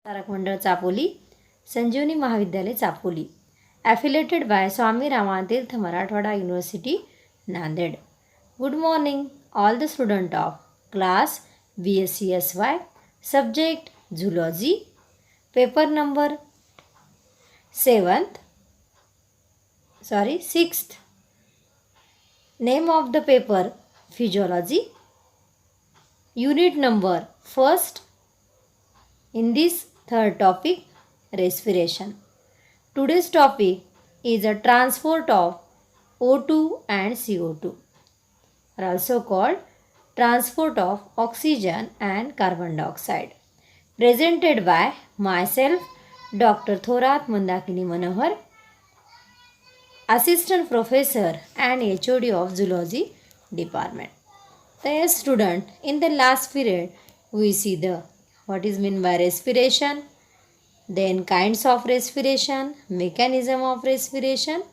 तारक मंडळ चापोली, संजीवनी महाविद्यालय Chapoli, affiliated by Swami Ramatirth Marathwada University, Nanded. Good morning, all the students of class BSCSY, subject Zoology, paper number 6th. Name of the paper Physiology. Unit number 1st. In this third topic, respiration. Today's topic is a transport of O2 and CO2, are also called transport of oxygen and carbon dioxide. Presented by myself, Dr. Thorat Mandakini Manohar, Assistant Professor and HOD of Zoology Department. Dear student, in the last period, we see the what is meant by respiration, then kinds of respiration, mechanism of respiration.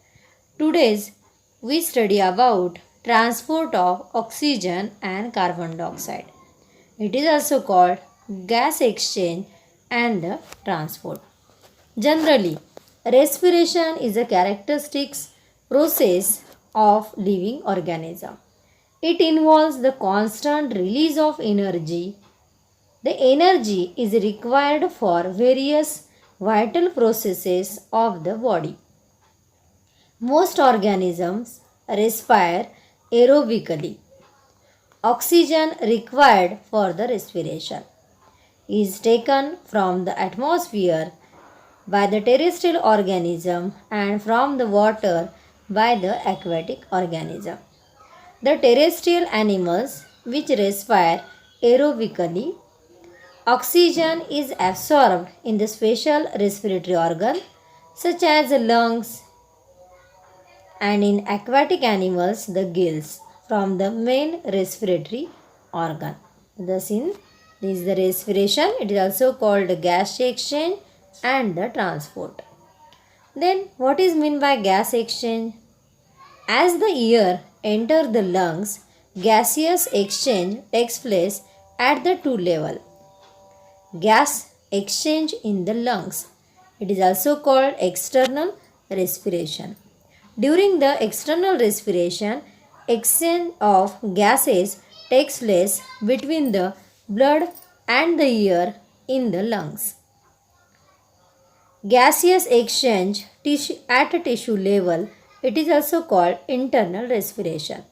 Today's we study about transport of oxygen and carbon dioxide. It is also called gas exchange and the transport. Generally, respiration is a characteristic process of living organism. It involves the constant release of energy. The energy is required for various vital processes of the body. Most organisms respire aerobically. Oxygen required for the respiration is taken from the atmosphere by the terrestrial organism and from the water by the aquatic organism. The terrestrial animals which respire aerobically, oxygen is absorbed in the special respiratory organ such as the lungs, and in aquatic animals the gills from the main respiratory organ. Thus in this is the respiration. It is also called the gas exchange and the transport. Then what is meant by gas exchange? As the air enters the lungs, gaseous exchange takes place at the two levels. Gas exchange in the lungs. It is also called external respiration. During the external respiration, exchange of gases takes place between the blood and the air in the lungs. Gaseous exchange at a tissue level, it is also called internal respiration.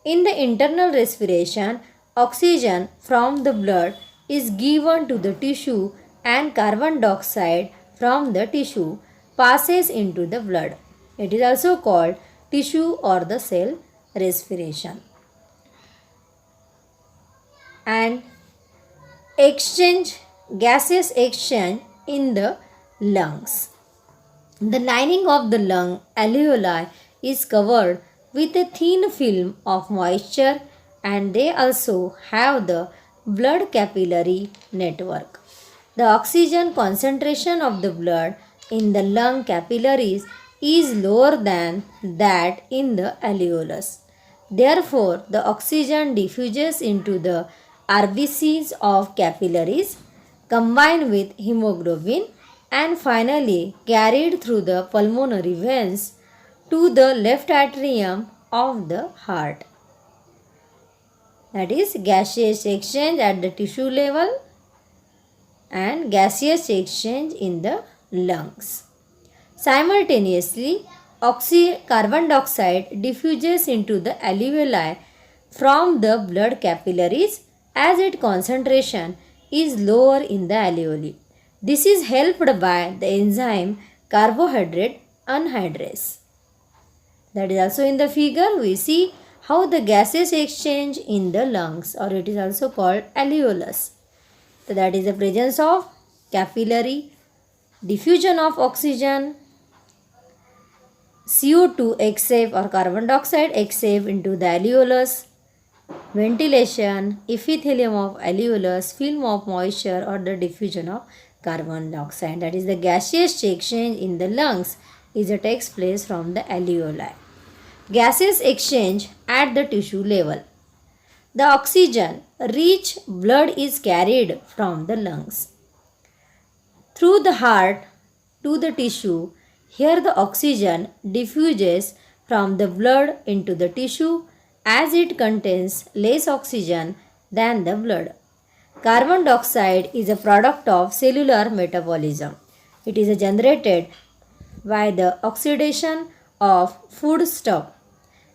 In the internal respiration, oxygen from the blood is given to the tissue and carbon dioxide from the tissue passes into the blood. It is also called tissue or the cell respiration. And gaseous exchange in the lungs. The lining of the lung alveoli is covered with a thin film of moisture, and they also have the blood capillary network. The oxygen concentration of the blood in the lung capillaries is lower than that in the alveolus. Therefore, the oxygen diffuses into the RBCs of capillaries, combined with hemoglobin, and finally carried through the pulmonary veins to the left atrium of the heart. That is gaseous exchange at the tissue level and gaseous exchange in the lungs. Simultaneously, carbon dioxide diffuses into the alveoli from the blood capillaries as its concentration is lower in the alveoli. This is helped by the enzyme carbohydrate anhydrase. That is also in the figure. We see how the gases exchange in the lungs, or it is also called alveolus. So that is the presence of capillary diffusion of oxygen, CO2 exhale or carbon dioxide exhale into the alveolus, ventilation, epithelium of alveolus, film of moisture, or the diffusion of carbon dioxide. That is the gaseous exchange in the lungs takes place from the alveoli. Gases exchange at the tissue level. The oxygen rich blood is carried from the lungs. through the heart to the tissue. Here the oxygen diffuses from the blood into the tissue as it contains less oxygen than the blood. Carbon dioxide is a product of cellular metabolism. It is generated by the oxidation of foodstuff.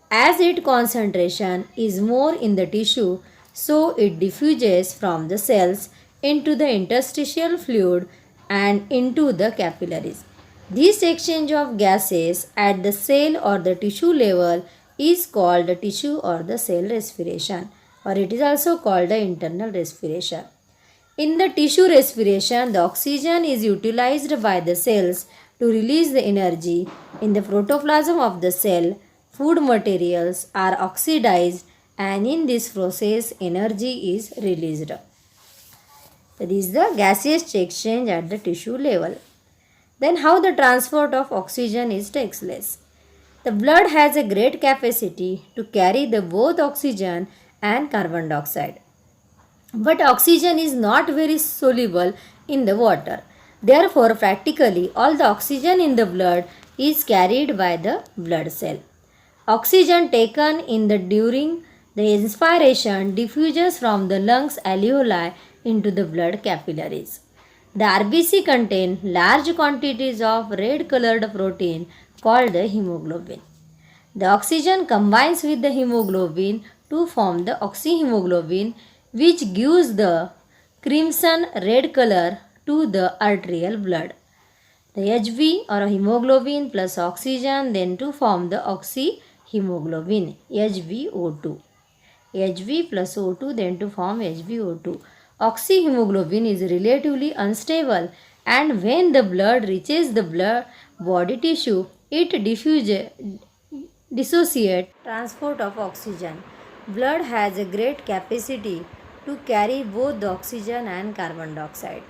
As its concentration is more in the tissue, so it diffuses from the cells into the interstitial fluid and into the capillaries. This exchange of gases at the cell or the tissue level is called the tissue or the cell respiration, or it is also called the internal respiration. In the tissue respiration, the oxygen is utilized by the cells to release the energy. In the protoplasm of the cell, food materials are oxidized, and in this process, energy is released. That is the gaseous exchange at the tissue level. Then how the transport of oxygen is takes place. The blood has a great capacity to carry the both oxygen and carbon dioxide. But oxygen is not very soluble in the water. Therefore, practically all the oxygen in the blood is carried by the blood cell. Oxygen taken in the during the inspiration diffuses from the lungs alveoli into the blood capillaries. The RBC contain large quantities of red colored protein called the hemoglobin. The oxygen combines with the hemoglobin to form the oxyhemoglobin, which gives the crimson red color to the arterial blood. The Hb or hemoglobin plus oxygen then to form the oxyhemoglobin HbO2. Hb plus O2 then to form HbO2. Oxyhemoglobin is relatively unstable, and when the blood reaches the blood body tissue, it dissociates. Transport of oxygen. Blood has a great capacity to carry both the oxygen and carbon dioxide,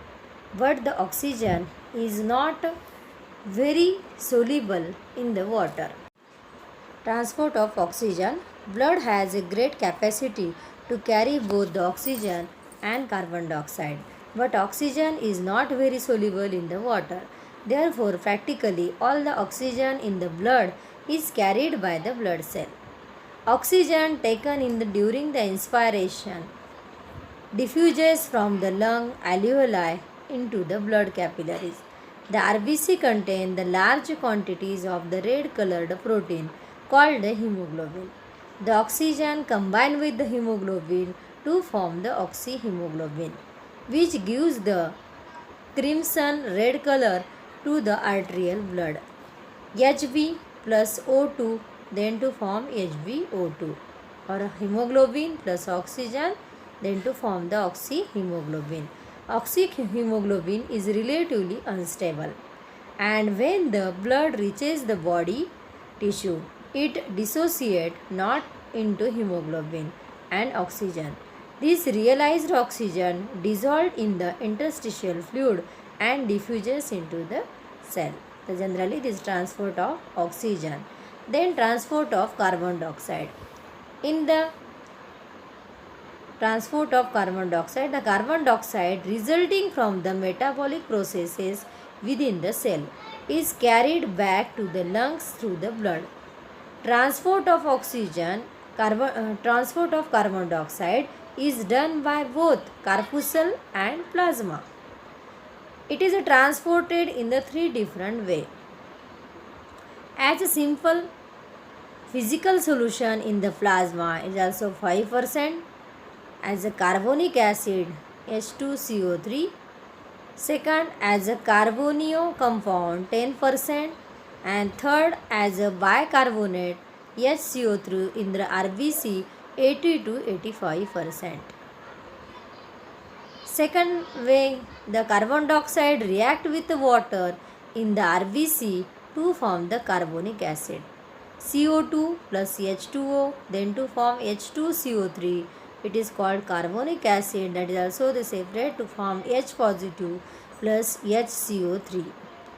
but the oxygen is not very soluble in the water. Transport of oxygen. Blood has a great capacity to carry both the oxygen and carbon dioxide, but oxygen is not very soluble in the water. Therefore, practically all the oxygen in the blood is carried by the blood cell. Oxygen taken in during the inspiration diffuses from the lung alveoli into the blood capillaries. The RBC contain the large quantities of the red colored protein called the hemoglobin. The oxygen combine with the hemoglobin to form the oxyhemoglobin, which gives the crimson red color to the arterial blood. Hb plus O2 then to form HbO2, or hemoglobin plus oxygen then to form the oxyhemoglobin. Oxyhemoglobin is relatively unstable, and when the blood reaches the body tissue, it dissociates not into hemoglobin and oxygen. This realized oxygen dissolved in the interstitial fluid and diffuses into the cell. So generally this transport of oxygen. Then transport of carbon dioxide. In the transport of carbon dioxide, the carbon dioxide resulting from the metabolic processes within the cell is carried back to the lungs through the blood. Transport of transport of carbon dioxide is done by both corpuscle and plasma. It is transported in the three different ways. As a simple physical solution in the plasma is also 5%, as a carbonic acid H2CO3, second as a carbonio compound 10%, and third as a bicarbonate HCO3 in the RBC 80 to 85%. Second way, the carbon dioxide react with the water in the RBC to form the carbonic acid. CO2 plus H2O then to form H2CO3. It is called carbonic acid, that is also the separate to form H positive plus HCO3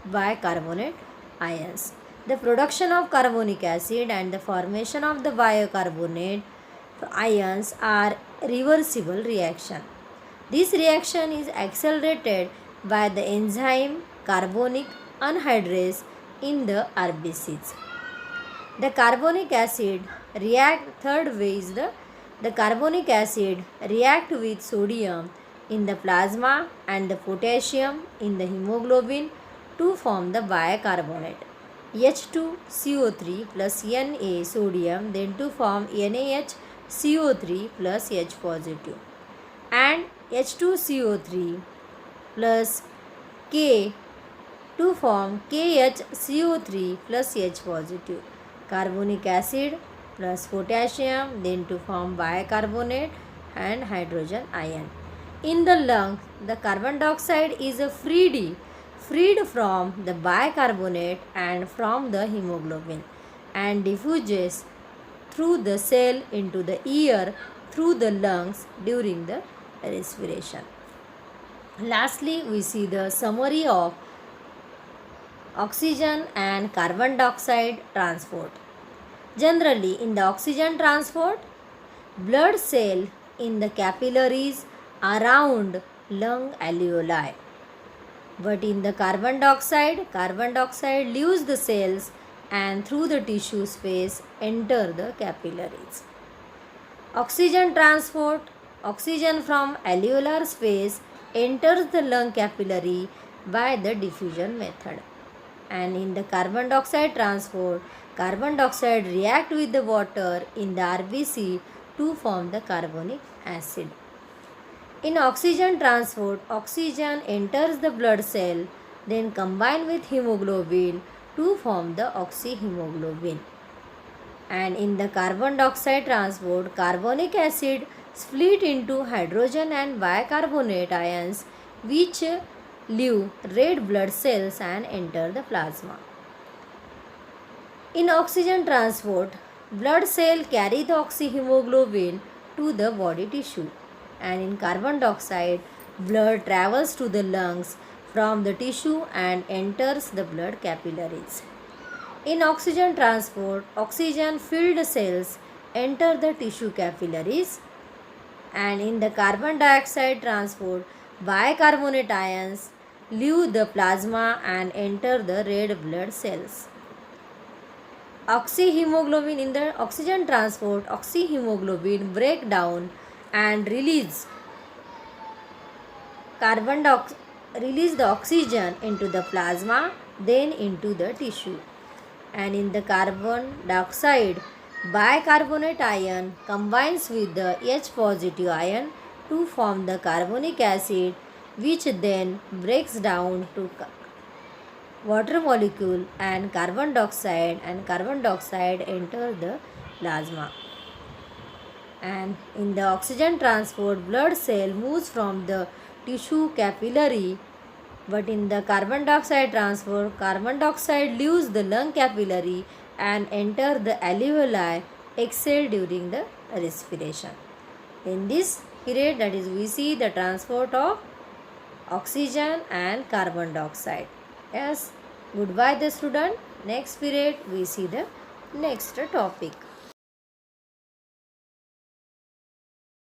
bicarbonate ions. The production of carbonic acid and the formation of the bicarbonate ions are reversible reaction. This reaction is accelerated by the enzyme carbonic anhydrase in the RBCs. The carbonic acid react third way is the carbonic acid react with sodium in the plasma and the potassium in the hemoglobin to form the bicarbonate H2CO3 plus Na sodium, then to form NaHCO3 plus H positive, and H2CO3 plus K to form KHCO3 plus H positive. Carbonic acid plus potassium, then to form bicarbonate and hydrogen ion. In the lung, the carbon dioxide is freed from the bicarbonate and from the hemoglobin and diffuses through the cell into the air through the lungs during the respiration. Lastly, we see the summary of oxygen and carbon dioxide transport. Generally, in the oxygen transport, blood cell in the capillaries around lung alveoli. But in the carbon dioxide leaves the cells and through the tissue space enter the capillaries. Oxygen transport, oxygen from alveolar space enters the lung capillary by the diffusion method. And in the carbon dioxide transport, carbon dioxide react with the water in the RBC to form the carbonic acid. In oxygen transport, oxygen enters the blood cell, then combine with hemoglobin to form the oxyhemoglobin. And in the carbon dioxide transport, carbonic acid split into hydrogen and bicarbonate ions which leave red blood cells and enter the plasma. In oxygen transport, blood cell carry the oxyhemoglobin to the body tissue, and in carbon dioxide, blood travels to the lungs from the tissue and enters the blood capillaries. In oxygen transport, oxygen filled cells enter the tissue capillaries, and in the carbon dioxide transport, bicarbonate ions leave the plasma and enter the red blood cells. Oxyhemoglobin in the oxygen transport, oxyhemoglobin break down and release the oxygen into the plasma, then into the tissue. And in the carbon dioxide, bicarbonate ion combines with the H positive ion to form the carbonic acid, which then breaks down to water molecule and carbon dioxide enter the plasma. And in the oxygen transport, blood cell moves from the tissue capillary, but in the carbon dioxide transport, carbon dioxide leaves the lung capillary and enter the alveoli, exhale during the respiration. In this period, that is, we see the transport of oxygen and carbon dioxide. Yes, goodbye the student. Next period we see the next topic.